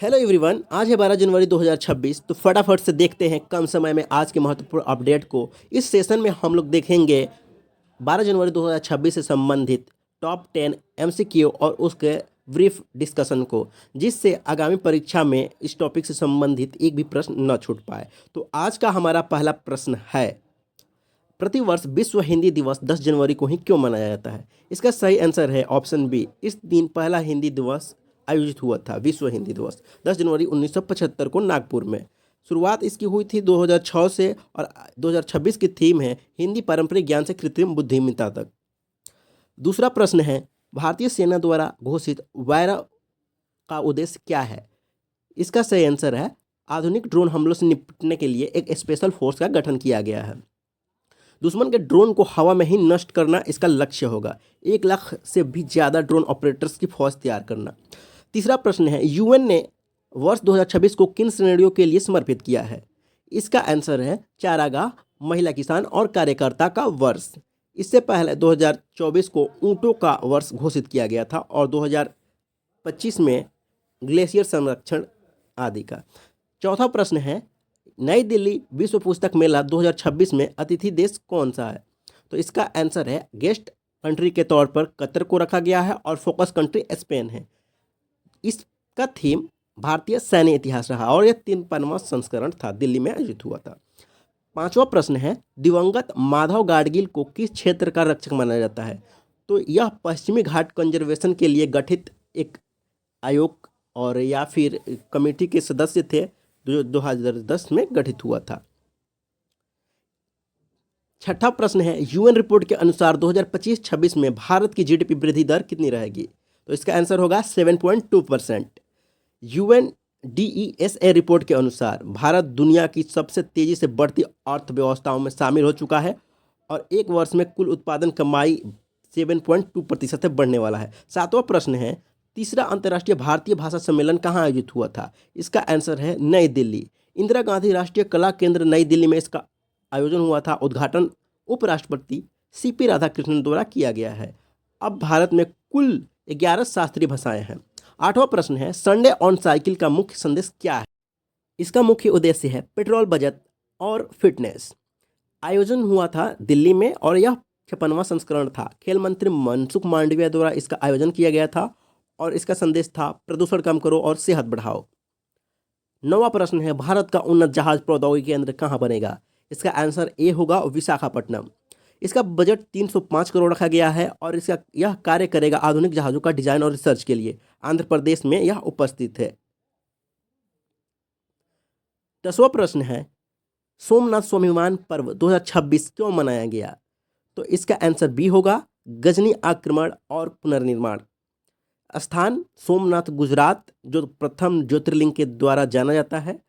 Hello everyone, आज है 12 जनवरी 2026। तो फटाफट से देखते हैं कम समय में आज के महत्वपूर्ण अपडेट को। इस सेशन में हम लोग देखेंगे 12 जनवरी 2026 से संबंधित टॉप 10 एमसीक्यू और उसके ब्रीफ डिस्कशन को, जिससे आगामी परीक्षा में इस टॉपिक से संबंधित एक भी प्रश्न न छूट पाए। तो आज का हमारा पहला प्रश्न है, प्रतिवर्ष विश्व हिंदी दिवस 10 जनवरी को ही क्यों मनाया जाता है? इसका सही आंसर है ऑप्शन बी। इस दिन पहला हिंदी दिवस आयोजित हुआ था। विश्व हिंदी दिवस 10 जनवरी 1975 को नागपुर में। शुरुआत इसकी हुई थी 2006 से और 2026 की थीम है हिंदी पारंपरिक ज्ञान से कृत्रिम बुद्धिमत्ता तक। दूसरा प्रश्न है, भारतीय सेना द्वारा घोषित वायरा का उद्देश्य क्या है? इसका सही आंसर है आधुनिक ड्रोन हमलों से निपटने के लिए एक स्पेशल फोर्स का गठन किया गया है। दुश्मन के ड्रोन को हवा में ही नष्ट करना इसका लक्ष्य होगा। 1 लाख से भी ज़्यादा ड्रोन ऑपरेटर्स की फौज तैयार करना। तीसरा प्रश्न है, यूएन ने वर्ष 2026 को किन श्रेणियों के लिए समर्पित किया है? इसका आंसर है चारागाह, महिला किसान और कार्यकर्ता का वर्ष। इससे पहले 2024 को ऊँटों का वर्ष घोषित किया गया था और 2025 में ग्लेशियर संरक्षण आदि का। चौथा प्रश्न है, नई दिल्ली विश्व पुस्तक मेला 2026 में अतिथि देश कौन सा है? तो इसका आंसर है गेस्ट कंट्री के तौर पर कतर को रखा गया है और फोकस कंट्री स्पेन है। इसका थीम भारतीय सैन्य इतिहास रहा और यह 53वां संस्करण था, दिल्ली में आयोजित हुआ था। पांचवा प्रश्न है, दिवंगत माधव गाडगिल को किस क्षेत्र का रक्षक माना जाता है? तो यह पश्चिमी घाट कंजर्वेशन के लिए गठित एक आयोग और या फिर कमेटी के सदस्य थे जो 2010 में गठित हुआ था। छठा प्रश्न है, यूएन रिपोर्ट के अनुसार 2025-26 में भारत की जीडीपी वृद्धि दर कितनी रहेगी? तो इसका आंसर होगा 7.2%। यूएनडीईएसए रिपोर्ट के अनुसार भारत दुनिया की सबसे तेजी से बढ़ती अर्थव्यवस्थाओं में शामिल हो चुका है और एक वर्ष में कुल उत्पादन कमाई 7.2% से बढ़ने वाला है। सातवां प्रश्न है, तीसरा अंतर्राष्ट्रीय भारतीय भाषा सम्मेलन कहाँ आयोजित हुआ था? इसका आंसर है नई दिल्ली। इंदिरा गांधी राष्ट्रीय कला केंद्र नई दिल्ली में इसका आयोजन हुआ था। उद्घाटन उपराष्ट्रपति सीपी राधाकृष्णन द्वारा किया गया है। अब भारत में कुल 11 शास्त्रीय भाषाएं हैं। आठवां प्रश्न है, संडे ऑन साइकिल का मुख्य संदेश क्या है? इसका मुख्य उद्देश्य है पेट्रोल बचत और फिटनेस। आयोजन हुआ था दिल्ली में और यह 56वां संस्करण था। खेल मंत्री मनसुख मांडविया द्वारा इसका आयोजन किया गया था और इसका संदेश था प्रदूषण कम करो और सेहत बढ़ाओ। नौवां प्रश्न है, भारत का उन्नत जहाज प्रौद्योगिकी केंद्र कहाँ बनेगा? इसका आंसर ए होगा विशाखापट्टनम। इसका बजट 305 करोड़ रखा गया है और यह कार्य करेगा आधुनिक जहाज़ों का डिजाइन और रिसर्च के लिए। आंध्र प्रदेश में यह उपस्थित है। 10वां प्रश्न है, सोमनाथ स्वाभिमान पर्व 2026 क्यों मनाया गया? तो इसका आंसर बी होगा गजनी आक्रमण और पुनर्निर्माण। स्थान सोमनाथ गुजरात, जो प्रथम ज्योतिर्लिंग के द्वारा जाना जाता है।